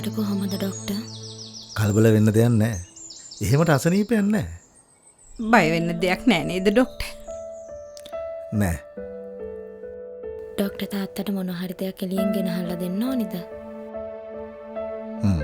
තාත්තට කොහොමද ડોක්ටර්? කලබල වෙන්න දෙයක් නැහැ. එහෙමට අසනීපයක් නැහැ. බය වෙන්න දෙයක් නෑ නේද ડોක්ටර්? නෑ. ડોක්ටර් තාත්තට මොන හරි දෙයක් එළියෙන් ගෙනහල්ලා දෙන්න ඕනිද? හ්ම්.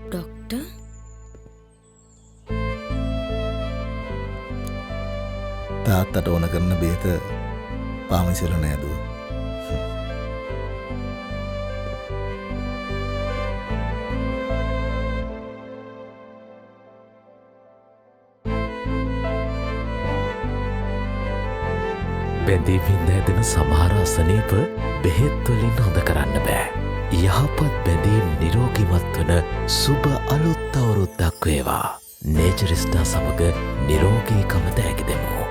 ડોක්ටර් තාත්තට ඕන කරන බේත පාමිසිල නෑ දුව. බැඳීමින් හැදෙන සමහර අසනීප බෙහෙත් වලින් හොඳ කරන්න බෑ. යහපත් බැඳීම් නිරෝගිමත් වන සුබ අලුත් අවුරුද්දක් වේවා. නේචරිස්ටා සමග නිරෝගීකම දෑගි දෙමු.